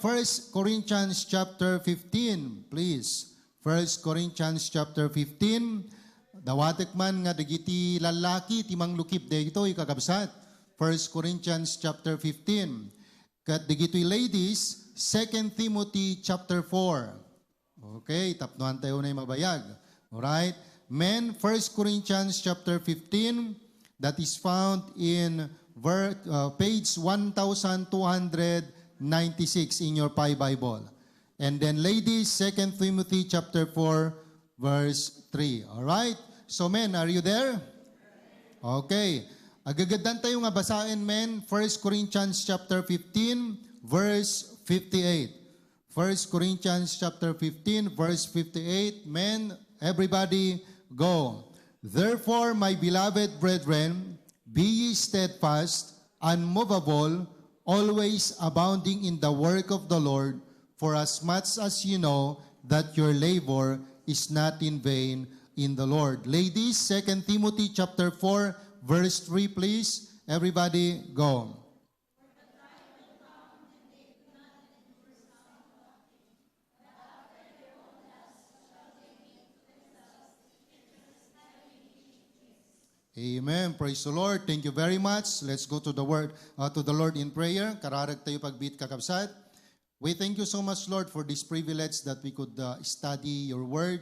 1 Corinthians chapter 15, please. 1 Corinthians chapter 15. Dawatek man nga dagiti lalaki timang lukip dayto ikagabsat. 1 Corinthians chapter 15. Kat dagiti ladies, 2 Timothy chapter 4. Okay, tapnuan tayo na yung mabayag. Alright? Men, 1 Corinthians chapter 15, that is found in page 1296 in your Pi Bible. And then ladies, 2 Timothy chapter 4, verse 3. Alright? So men, are you there? Okay. Agagadan tayo nga basahin men, 1 Corinthians chapter 15, verse 58. 1 Corinthians chapter 15, verse 58. Men, everybody, go. Therefore, my beloved brethren, be ye steadfast, unmovable, always abounding in the work of the Lord, for as much as you know that your labor is not in vain in the Lord. Ladies, 2 Timothy chapter 4, verse 3, please. Everybody, go. Amen. Praise the Lord. Thank you very much. Let's go to the word, to the Lord in prayer. Kararag tayo pagbit kakabsat. We thank you so much, Lord, for this privilege that we could study your word.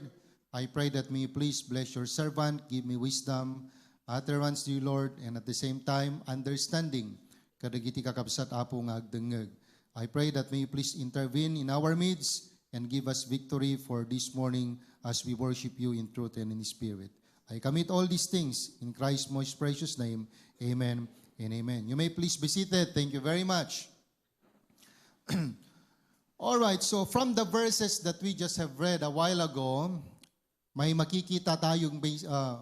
I pray that may you please bless your servant, give me wisdom, utterance to you, Lord, and at the same time, understanding. Kadagiti kakabsat apo nga agdengeg. I pray that may you please intervene in our midst and give us victory for this morning as we worship you in truth and in spirit. I commit all these things in Christ's most precious name. Amen and amen. You may please be seated. Thank you very much. All right, so from the verses that we just have read a while ago, may makikita tayong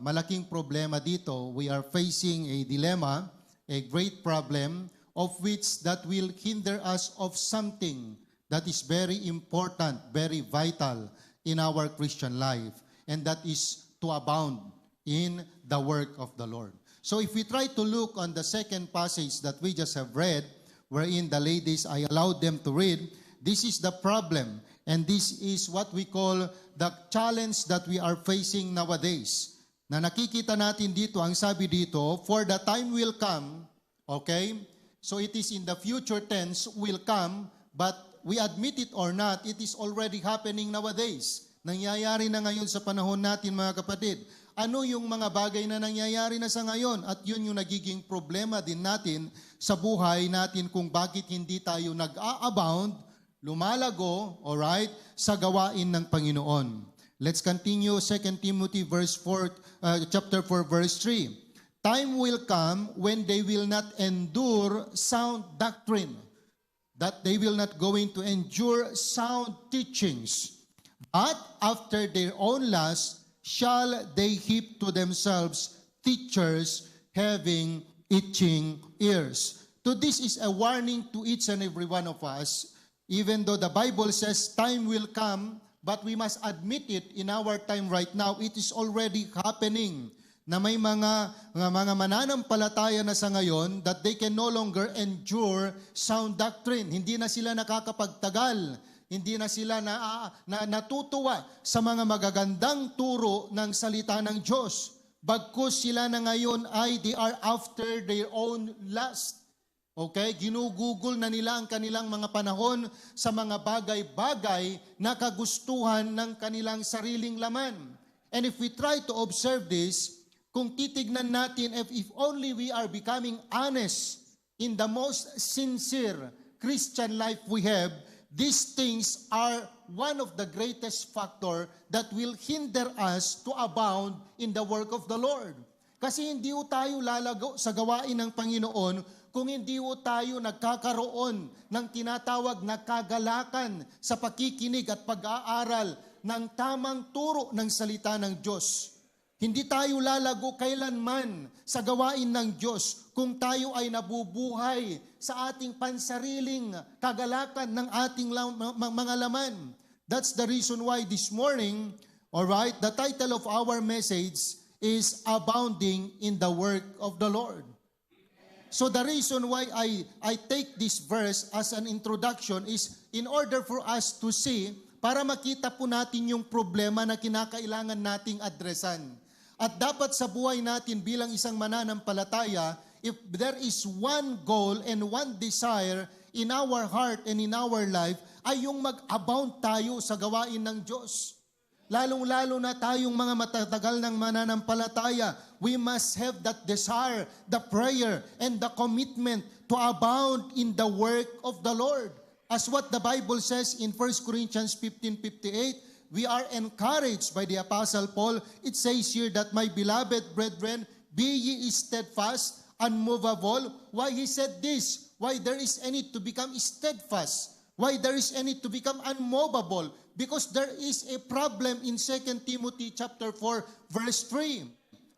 malaking problema dito. We are facing a dilemma, a great problem, of which that will hinder us of something that is very important, very vital in our Christian life, and that is to abound in the work of the Lord. So if we try to look on the second passage that we just have read, wherein the ladies, I allowed them to read, this is the problem, and this is what we call the challenge that we are facing nowadays. Na nakikita natin dito, ang sabi dito, for the time will come, okay? So it is in the future tense, will come, but we admit it or not, it is already happening nowadays. Nangyayari na ngayon sa panahon natin, mga kapatid. Ano yung mga bagay na nangyayari na sa ngayon? At yun yung nagiging problema din natin sa buhay natin kung bakit hindi tayo nag-a-abound, lumalago, alright, sa gawain ng Panginoon. Let's continue 2 Timothy chapter 4, verse 3. Time will come when they will not endure sound doctrine, that they will not going to endure sound teachings, but after their own lust, shall they heap to themselves teachers having itching ears. So this is a warning to each and every one of us, even though the Bible says time will come, but we must admit it in our time right now, it is already happening, na may mga mananampalataya na sa ngayon that they can no longer endure sound doctrine. Hindi na sila nakakapagtagal. Hindi na sila natutuwa sa mga magagandang turo ng salita ng Diyos. Bagkus sila na ngayon ay they are after their own lust. Okay? Ginugugol na nila ang kanilang mga panahon sa mga bagay-bagay na kagustuhan ng kanilang sariling laman. And if we try to observe this, kung titignan natin, if only we are becoming honest in the most sincere Christian life we have, these things are one of the greatest factor that will hinder us to abound in the work of the Lord. Kasi hindi tayo lalago sa gawain ng Panginoon kung hindi tayo nagkakaroon ng tinatawag na kagalakan sa pakikinig at pag-aaral ng tamang turo ng salita ng Diyos. Hindi tayo lalago kailanman sa gawain ng Diyos kung tayo ay nabubuhay sa ating pansariling kagalakan ng ating mga laman. That's the reason why this morning, alright, the title of our message is Abounding in the Work of the Lord. So the reason why I take this verse as an introduction is in order for us to see, para makita po natin yung problema na kinakailangan nating addressan. At dapat sa buhay natin bilang isang mananampalataya, if there is one goal and one desire in our heart and in our life, ay yung mag-abound tayo sa gawain ng Diyos. Lalong-lalo na tayong mga matatagal ng mananampalataya, we must have that desire, the prayer, and the commitment to abound in the work of the Lord. As what the Bible says in 1 Corinthians 15:58, we are encouraged by the Apostle Paul. It says here that, my beloved brethren, be ye steadfast, unmovable. Why he said this? Why there is a need to become steadfast? Why there is a need to become unmovable? Because there is a problem in 2 Timothy chapter 4, verse 3.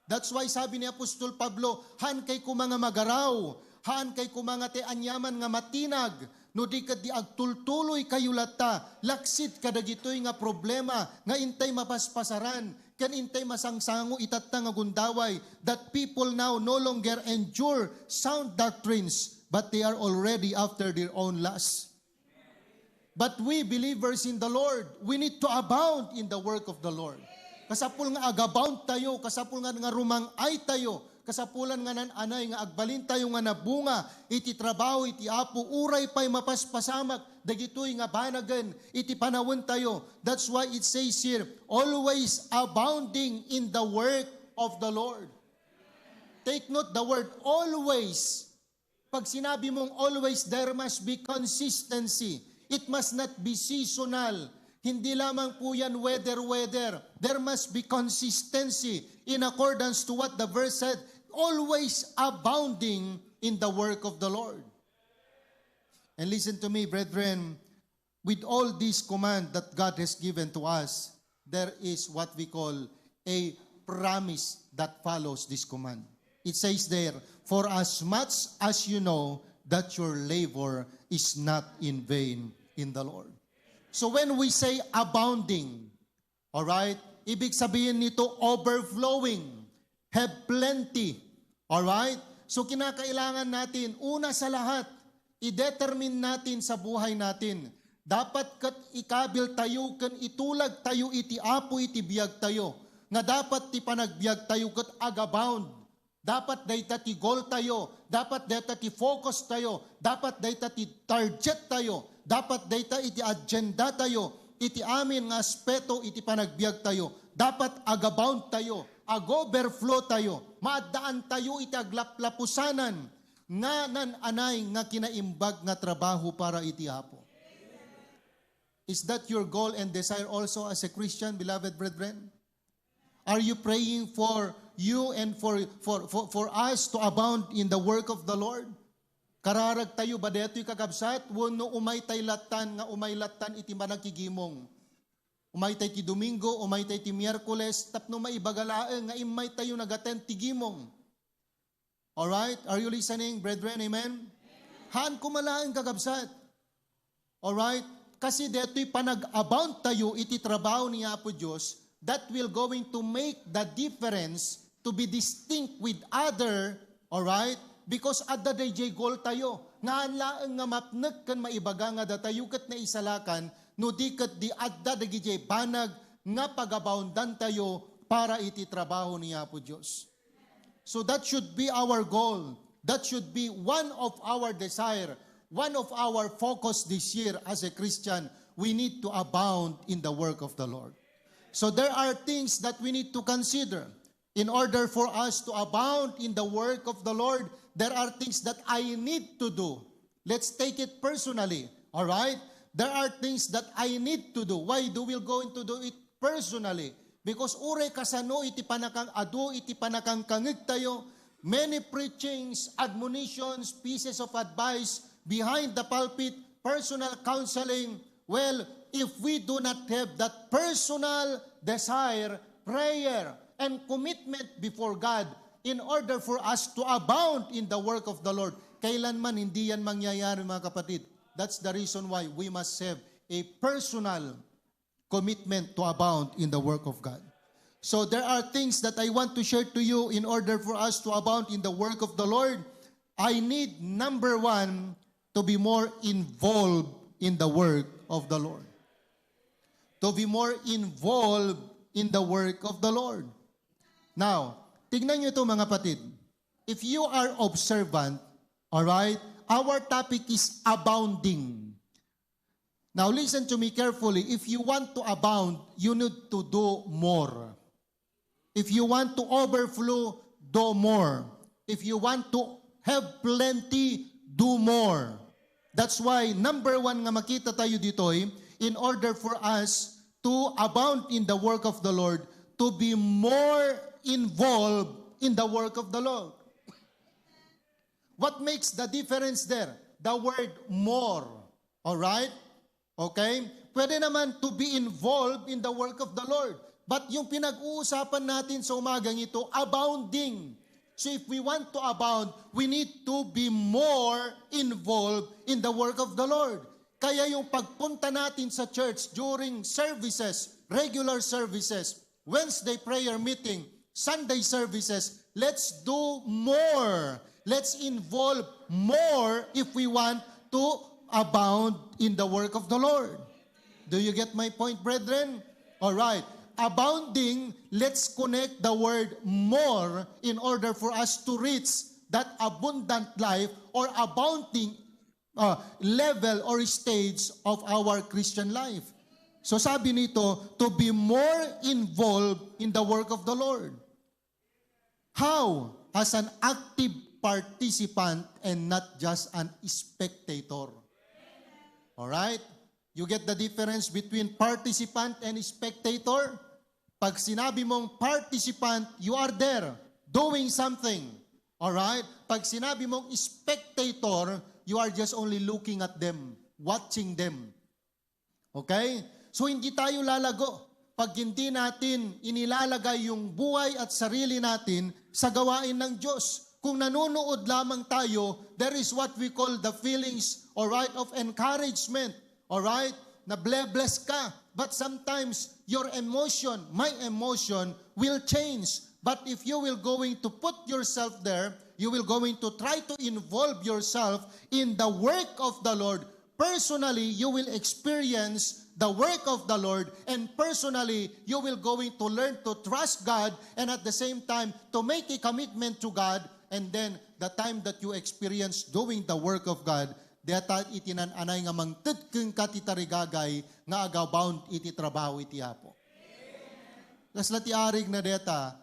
That's why sabi ni Apostol Pablo, haan kay ko mga magaraw, haan kay ko mga te anyaman nga matinag, no di ka di agtultuloy kayo lata, laksit kadagitoy nga problema, nga intay mapaspasaran, kan intay masangsango itatta nga gundaway, that people now no longer endure sound doctrines, but they are already after their own lusts. But we believers in the Lord, we need to abound in the work of the Lord. Kasapul nga agabound tayo, kasapul nga rumang ay tayo, kasapulan nga nananay nga agbalin tayo nga nabunga, iti trabaho, iti apo, uray pa'y mapaspasamak, dagitoy nga banagan, iti panawon tayo. That's why it says here, always abounding in the work of the Lord. Take note the word always. Pag sinabi mong always, there must be consistency. It must not be seasonal. Hindi lamang po yan weather. There must be consistency in accordance to what the verse said, always abounding in the work of the Lord. And listen to me, brethren, with all this command that God has given to us, there is what we call a promise that follows this command. It says there, for as much as you know that your labor is not in vain in the Lord. So when we say abounding, all right, ibig sabihin nito overflowing, have plenty, all right? So kinakailangan natin, una sa lahat, i-determine natin sa buhay natin, dapat kat ikabil tayo, kan itulag tayo, iti apo, iti biyag tayo, nga dapat ti panagbiag tayo kat agabound. Dapat dayta ti goal tayo, dapat dayta ti focus tayo, dapat dayta ti target tayo, dapat dayta iti agenda tayo, iti amin nga aspeto iti panagbiag tayo, dapat agabound tayo, agoverflow tayo, maadaan tayo iti aglaplapusanan, nga nananay nga kinaimbag nga trabaho para iti apo. Is that your goal and desire also as a Christian, beloved brethren? Are you praying for you and for us to abound in the work of the Lord? Kararag tayo ba deto'y kakabsat? Wano umay tay latan nga umay latan iti managkigimong. Umay tay ti Domingo, umay tay ti Miyerkules, tapno maibagalaeng nga imay tayo nagaten ti gimong. Alright? Are you listening, brethren? Amen? Haan kumalaeng kakabsat. Alright? Kasi deto'y panag-abound tayo iti trabaho ni Apo Diyos, that will going to make the difference to be distinct with other, all right? Because adda day goal tayo. Nga laeng nga mapnek kan maibaga nga datayo ket na isalakan, no di ket di adda day banag nga pagaboundan tayo para iti trabaho ni Apo Dios. So that should be our goal. That should be one of our desire, one of our focus this year as a Christian. We need to abound in the work of the Lord. So there are things that we need to consider. In order for us to abound in the work of the Lord, there are things that I need to do. Let's take it personally, all right? There are things that I need to do. Why do we going to do it personally? Because ure kasano iti panakang adu, iti panakang kangig tayo, many preachings, admonitions, pieces of advice behind the pulpit, personal counseling. Well, if we do not have that personal desire, prayer, and commitment before God in order for us to abound in the work of the Lord, kailanman hindi yan mangyayari, mga kapatid. That's the reason why we must have a personal commitment to abound in the work of God. So there are things that I want to share to you in order for us to abound in the work of the Lord. I need, number one, to be more involved in the work of the Lord. To be more involved in the work of the Lord. Now, tignan nyo ito mga kapatid. If you are observant, alright, our topic is abounding. Now listen to me carefully. If you want to abound, you need to do more. If you want to overflow, do more. If you want to have plenty, do more. That's why, number one nga makita tayo dito, in order for us to abound in the work of the Lord, to be more involved in the work of the Lord. What makes the difference there? The word more. Alright? Okay? Pwede naman to be involved in the work of the Lord. But yung pinag-uusapan natin sa umagang ito, abounding. So if we want to abound, we need to be more involved in the work of the Lord. Kaya yung pagpunta natin sa church during services, regular services, Wednesday prayer meeting, Sunday services, let's do more. Let's involve more if we want to abound in the work of the Lord. Do you get my point, brethren? All right. Abounding, let's connect the word more in order for us to reach that abundant life or abounding level or stage of our Christian life. So sabi nito, to be more involved in the work of the Lord. How? As an active participant and not just an spectator. Alright? You get the difference between participant and spectator? Pag sinabi mong participant, you are there, doing something. Alright? Pag sinabi mong spectator, you are just only looking at them, watching them. Okay? So hindi tayo lalago pag hindi natin inilalagay yung buhay at sarili natin sa gawain ng Diyos. Kung nanonood lamang tayo, there is what we call the feelings, alright, of encouragement. Alright? Na bless ka. But sometimes your emotion, my emotion, will change. But if you will going to put yourself there, you will going to try to involve yourself in the work of the Lord. Personally, you will experience the work of the Lord, and personally, you will going to learn to trust God, and at the same time, to make a commitment to God, and then the time that you experience doing the work of God, data itinananay nga mangted keng katitarigagay nga agabound iti trabaho iti hapo. Kasla ti arig na deta,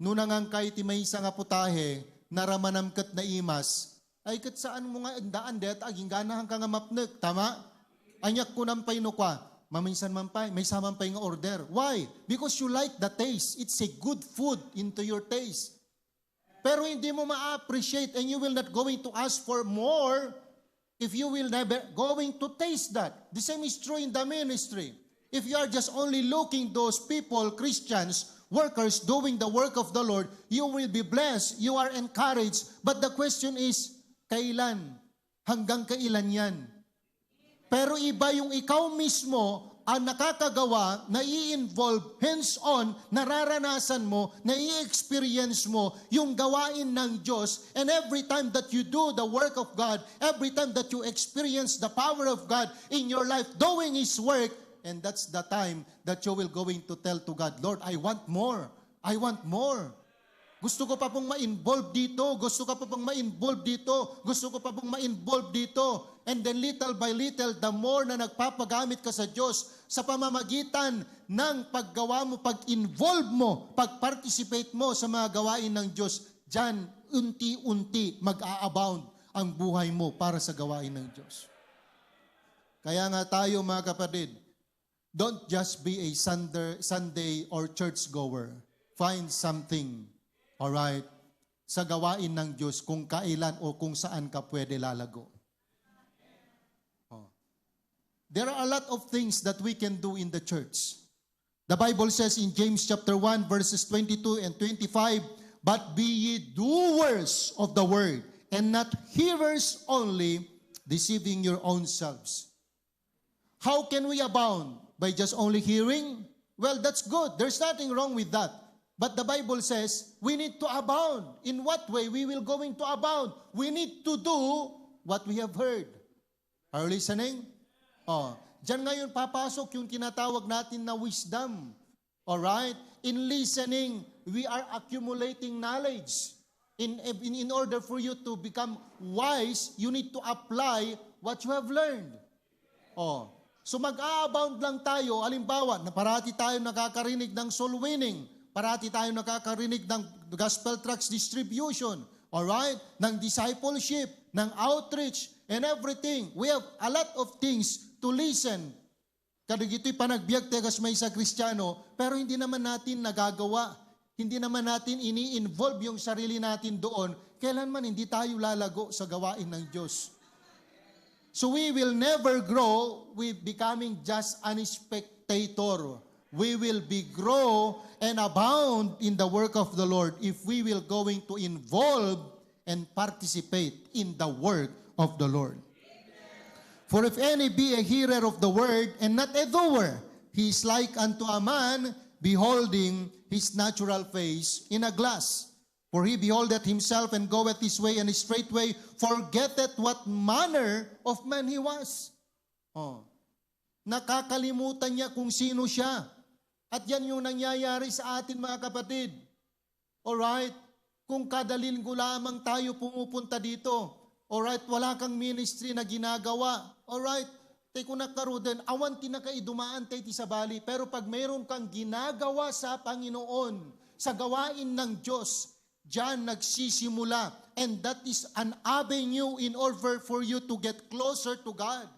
nunangang kay ti may nga putahe, naramanam kat na imas, ay kat saan mo nga andaan deta, aging ganahan ka nga mapnek, tama? Anyak ko nampay no kwa, maminsan mampay, may samampay nga order. Why? Because you like the taste. It's a good food into your taste. Pero hindi mo ma-appreciate and you will not going to ask for more if you will never going to taste that. The same is true in the ministry. If you are just only looking those people, Christians, workers doing the work of the Lord, you will be blessed, you are encouraged. But the question is, kailan? Hanggang kailan yan? Pero iba yung ikaw mismo ang nakakagawa, na i-involve, hands-on, nararanasan mo, na i-experience mo yung gawain ng Diyos. And every time that you do the work of God, every time that you experience the power of God in your life, doing His work, and that's the time that you will going to tell to God, Lord, I want more. I want more. Gusto ko pa pong ma-involve dito. Gusto ko pa pong ma-involve dito. Gusto ko pa pong ma-involve dito. And then little by little, the more na nagpapagamit ka sa Diyos sa pamamagitan ng paggawa mo, pag-involve mo, pag-participate mo sa mga gawain ng Diyos, dyan, unti-unti mag-a-abound ang buhay mo para sa gawain ng Diyos. Kaya nga tayo mga kapatid, don't just be a Sunday or church goer. Find something, alright, sa gawain ng Diyos kung kailan o kung saan ka pwede lalago. There are a lot of things that we can do in the church. The Bible says in James chapter 1 verses 22 and 25, but be ye doers of the word, and not hearers only, deceiving your own selves. How can we abound? By just only hearing? Well, that's good. There's nothing wrong with that. But the Bible says, we need to abound. In what way we will going to abound? We need to do what we have heard. Are you listening? Diyan ngayon papasok yung tinatawag natin na wisdom. Alright? In listening, we are accumulating knowledge. In order for you to become wise, you need to apply what you have learned. So mag-a-abound lang tayo, halimbawa, na parati tayo nakakarinig ng soul winning, parati tayo nakakarinig ng gospel tracts distribution, alright? Ng discipleship, ng outreach, and everything. We have a lot of things to listen. Kadagito'y panagbiag tegas may sa Kristiyano, pero hindi naman natin nagagawa. Hindi naman natin ini-involve yung sarili natin doon. Kailanman hindi tayo lalago sa gawain ng Diyos. So we will never grow with becoming just an spectator. We will be grow and abound in the work of the Lord if we will going to involve and participate in the work of the Lord. For if any be a hearer of the word and not a doer, he is like unto a man beholding his natural face in a glass. For he beholdeth himself and goeth his way, and straightway forgetteth what manner of man he was. Nakakalimutan niya kung sino siya. At yan yung nangyayari sa atin, mga kapatid. Alright? Kung kada linggo lamang tayo pumupunta dito, alright, wala kang ministry na ginagawa. Alright, tay kung nakaroon, awan tinakaidumaan tayo ti Sabali. Pero pag mayroon kang ginagawa sa Panginoon, sa gawain ng Diyos, diyan nagsisimula. And that is an avenue in order for you to get closer to God.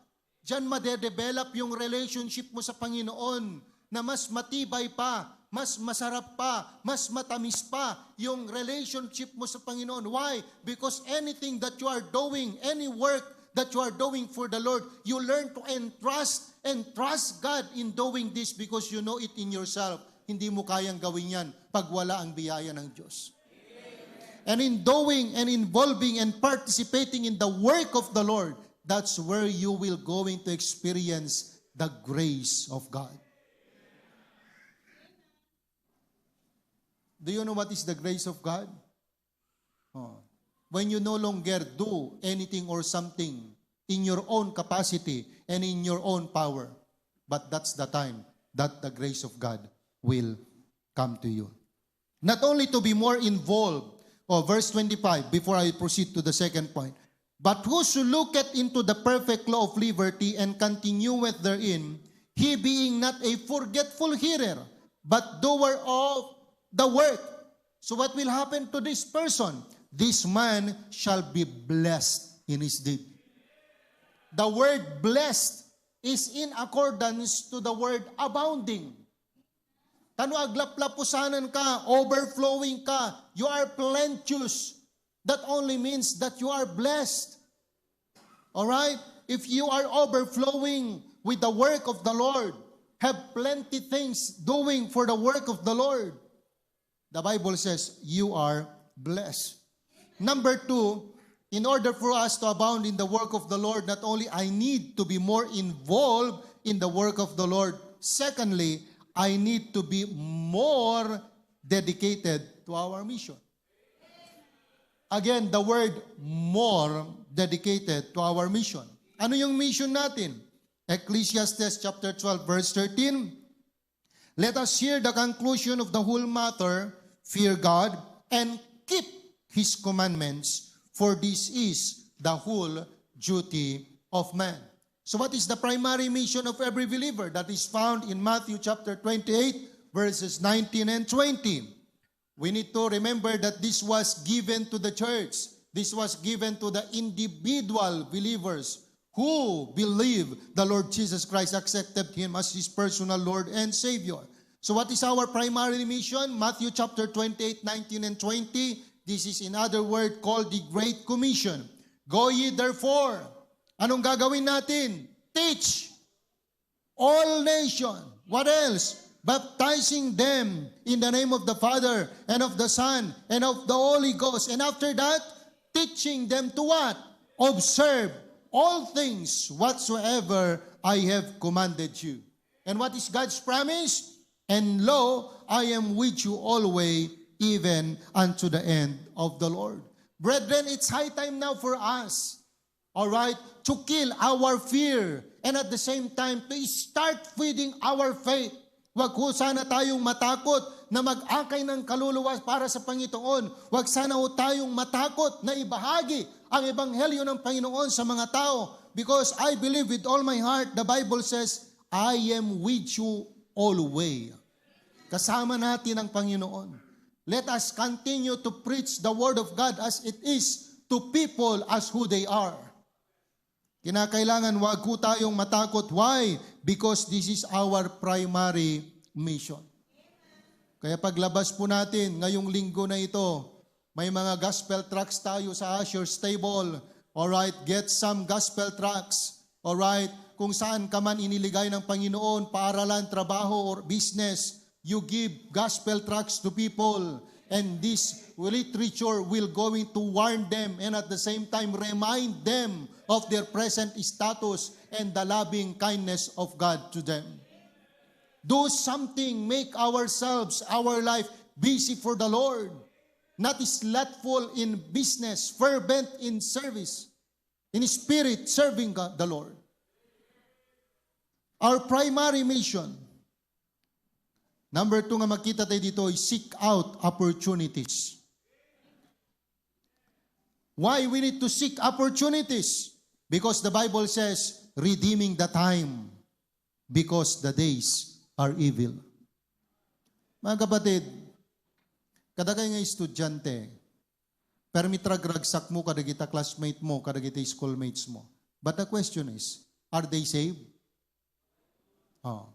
Diyan madedevelop yung relationship mo sa Panginoon na mas matibay pa, mas masarap pa, mas matamis pa yung relationship mo sa Panginoon. Why? Because anything that you are doing, any work that you are doing for the Lord, you learn to entrust God in doing this because you know it in yourself. Hindi mo kayang gawin yan pag wala ang biyaya ng Diyos. And in doing and involving and participating in the work of the Lord, that's where you will going to experience the grace of God. Do you know what is the grace of God? When you no longer do anything or something in your own capacity and in your own power. But that's the time that the grace of God will come to you. Not only to be more involved, verse 25, before I proceed to the second point, but whoso looketh into the perfect law of liberty and continueth therein, he being not a forgetful hearer, but doer of the work. So what will happen to this person? This man shall be blessed in his deed. The word blessed is in accordance to the word abounding. Kano aglaplapusanan ka, overflowing ka, you are plenteous. That only means that you are blessed. Alright? If you are overflowing with the work of the Lord, have plenty things doing for the work of the Lord, the Bible says you are blessed. Number 2, in order for us to abound in the work of the Lord, not only I need to be more involved in the work of the Lord, secondly, I need to be more dedicated to our mission. Again, the word more dedicated to our mission. Ano yung mission natin? Ecclesiastes chapter 12 verse 13. Let us hear the conclusion of the whole matter. Fear God and keep His commandments, for this is the whole duty of man. So what is the primary mission of every believer? That is found in Matthew chapter 28, verses 19 and 20. We need to remember that this was given to the church. This was given to the individual believers who believe the Lord Jesus Christ, accepted Him as His personal Lord and Savior. So what is our primary mission? Matthew chapter 28, 19 and 20. This is in other word called the Great Commission. Go ye therefore. Anong gagawin natin? Teach all nations. What else? Baptizing them in the name of the Father and of the Son and of the Holy Ghost. And after that, teaching them to what? Observe all things whatsoever I have commanded you. And what is God's promise? And lo, I am with you always, even unto the end of the Lord. Brethren, it's high time now for us, all right, to kill our fear and at the same time to start feeding our faith. Huwag ho sana tayong matakot na mag-akay ng kaluluwa para sa Panginoon. Huwag sana ho tayong matakot na ibahagi ang ebanghelyo ng Panginoon sa mga tao. Because I believe with all my heart, the Bible says, I am with you always. Kasama natin ang Panginoon. Let us continue to preach the Word of God as it is to people as who they are. Kinakailangan wag ko tayong matakot. Why? Because this is our primary mission. Kaya paglabas po natin ngayong linggo na ito, may mga gospel tracts tayo sa Asher's table. Alright, get some gospel tracts. Alright, kung saan ka man iniligay ng Panginoon, paaralan, trabaho, or business, you give gospel tracts to people, and this literature will going to warn them and at the same time remind them of their present status and the loving kindness of God to them. Do something, make ourselves, our life busy for the Lord, not slothful in business, fervent in service, in spirit serving God, the Lord. Our primary mission, number 2 nga makita tayo dito is seek out opportunities. Why we need to seek opportunities? Because the Bible says, redeeming the time, because the days are evil. Mga kapatid, kada kayo nga estudyante, permitragragsak mo, kada kita classmate mo, kada kita schoolmates mo. But the question is, are they saved? Oh.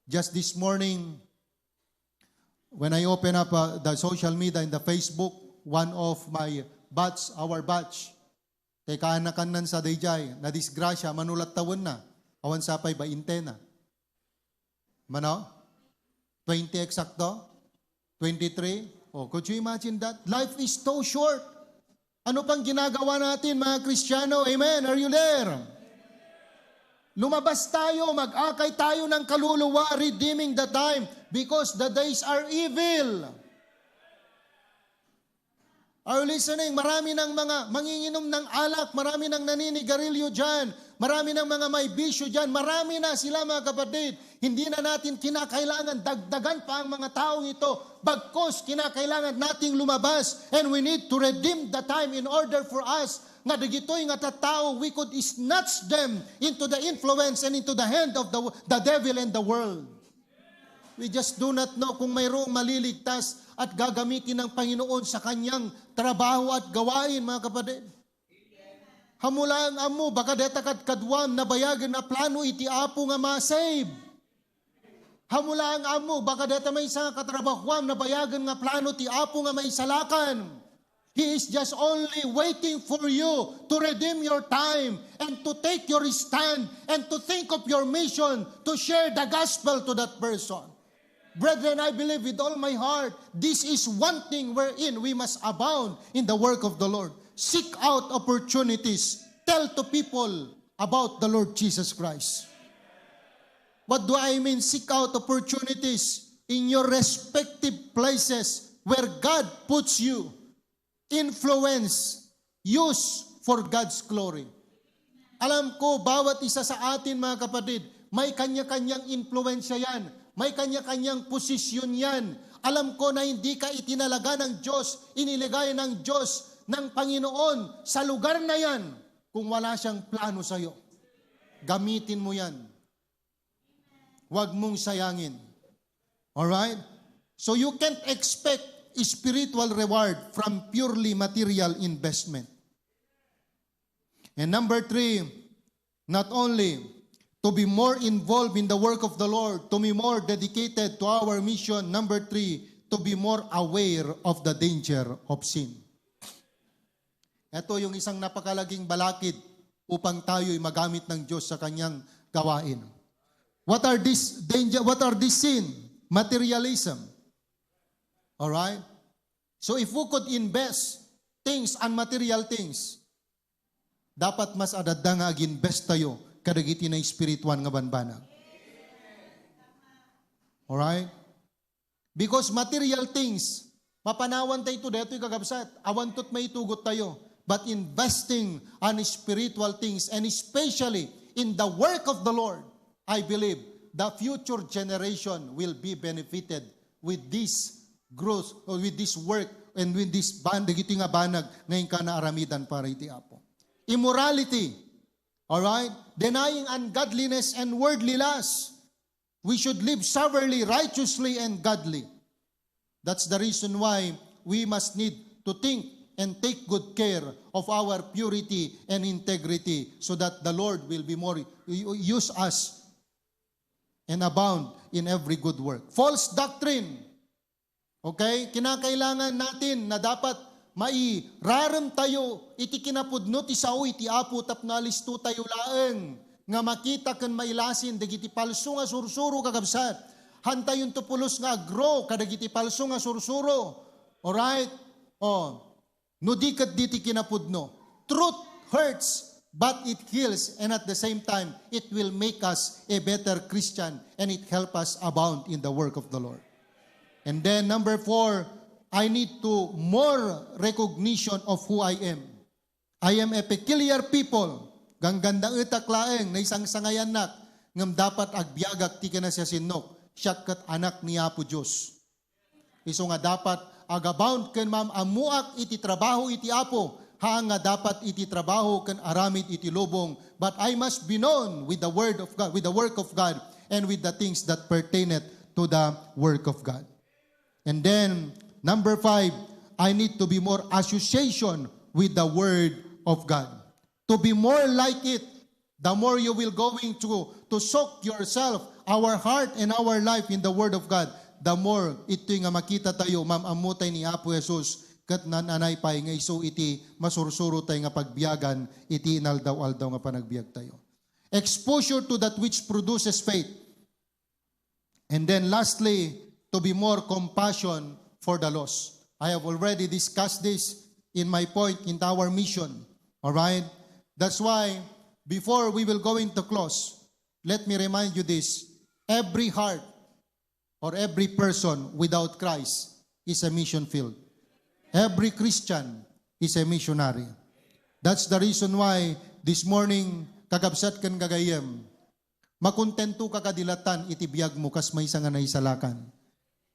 Just this morning, when I open up the social media and the Facebook, one of my batch, our batch, kay kaanakanan sa dayjay, na disgrasya, manulat tawon na, awan sapay ba intena. Mano? 20 eksakto? 23? Oh, could you imagine that? Life is so short. Ano pang ginagawa natin mga Kristiyano? Amen? Are you there? Lumabas tayo, mag-akay tayo ng kaluluwa, redeeming the time, because the days are evil. Are you listening? Marami ng mga manginginom ng alak, marami ng naninigarilyo dyan, marami ng mga may bisyo dyan, marami na sila mga kapatid. Hindi na natin kinakailangan, dagdagan pa ang mga taong ito, bagkos kinakailangan nating lumabas, and we need to redeem the time in order for us nga digitoy nga tattao, we could snatch them into the influence and into the hand of the devil and the world. We just do not know kung mayroong maliligtas at gagamitin ng Panginoon sa kanyang trabaho at gawain, mga kapatid. Hamulaan amo, baka detakad kadwam na bayagan na plano iti apo nga ma-save. Hamulaan amo, baka deta may isang katrabahuam na bayagan nga plano ti apo nga may salakan. He is just only waiting for you to redeem your time and to take your stand and to think of your mission to share the gospel to that person. Brethren, I believe with all my heart, this is one thing wherein we must abound in the work of the Lord. Seek out opportunities. Tell to people about the Lord Jesus Christ. What do I mean, seek out opportunities? In your respective places where God puts you. Influence, use for God's glory. Alam ko, bawat isa sa atin mga kapatid, may kanya-kanyang influensya yan. May kanya-kanyang posisyon yan. Alam ko na hindi ka itinalaga ng Diyos, iniligay ng Diyos, ng Panginoon sa lugar na yan kung wala siyang plano sa iyo. Gamitin mo yan. Huwag mong sayangin. Alright? So you can't expect spiritual reward from purely material investment. And number 3, not only to be more involved in the work of the Lord, to be more dedicated to our mission. Number 3, to be more aware of the danger of sin. Ito yung isang napakalaging balakid upang tayo'y magamit ng Diyos sa kanyang gawain. What are these danger? What are these sin? Materialism. Alright? So if we could invest things on material things, dapat mas adada nga ag-invest tayo kadagiti na espirituan nga banbanag. Alright? Because material things, mapanawan tayo to deto'y kagabsat. Awantot may tugot tayo. But investing on spiritual things, and especially in the work of the Lord, I believe the future generation will be benefited with this growth, or with this work, and with this bandag iti nga banag ngayon ka na aramidan para iti Apo. Immorality, alright? Denying ungodliness and worldly lust. We should live soberly, righteously, and godly. That's the reason why we must need to think and take good care of our purity and integrity so that the Lord will be more, use us and abound in every good work. False doctrine. Okay? Kinakailangan natin na dapat mairaram tayo iti kinapudno ti sao iti Apo tapno alisto tayo laeng nga makita ken mailasin dagiti palso nga sursuro kagabsat. Hantayon to pulos nga agro kadagiti palso nga sursuro. Alright? Oh. No dikat diti kinapudno. Truth hurts, but it heals, and at the same time, it will make us a better Christian, and it help us abound in the work of the Lord. And then number 4, I need to more recognition of who I am. I am a peculiar people. Ganggandang itak laeng na isang sangayanak ngam dapat agbiagak ti kana siya sinok. Siya kat anak ni Apo Diyos. Iso nga dapat agabound ken ma'am amuak iti trabaho iti Apo. Ha nga dapat iti trabaho ken aramid iti lubong. But I must be known with the word of God, with the work of God, and with the things that pertaineth to the work of God. And then number 5, I need to be more association with the word of God. To be more like it, the more you will going to soak yourself, our heart and our life in the word of God, the more ito nga makita tayo, mamamutay ni Apo Jesus, kat nananay pay nga iso iti masursuro tayo nga pagbiyagan, iti inaldaw-aldaw nga panagbiag tayo. Exposure to that which produces faith. And then lastly, to be more compassion for the lost. I have already discussed this in my point in our mission. Alright? That's why, before we will go into close, let me remind you this. Every heart or every person without Christ is a mission field. Every Christian is a missionary. That's the reason why this morning, kagabsat kan gagayem, makontento ka kadilatan iti biyag mo kas may nga naisalakan.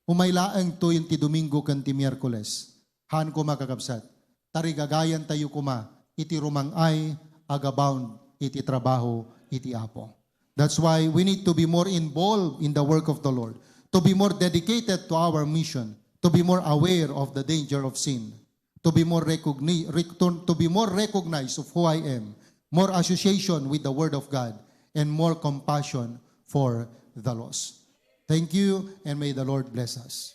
Umaylaang to yung ti Domingo kan ti Miyerkules. Han ko makakabsat. Tarigagayan tayo kuma iti rumangay agabound iti trabaho iti Apo. That's why we need to be more involved in the work of the Lord, to be more dedicated to our mission, to be more aware of the danger of sin, to be more recognized of who I am, more association with the Word of God, and more compassion for the lost. Thank you, and may the Lord bless us.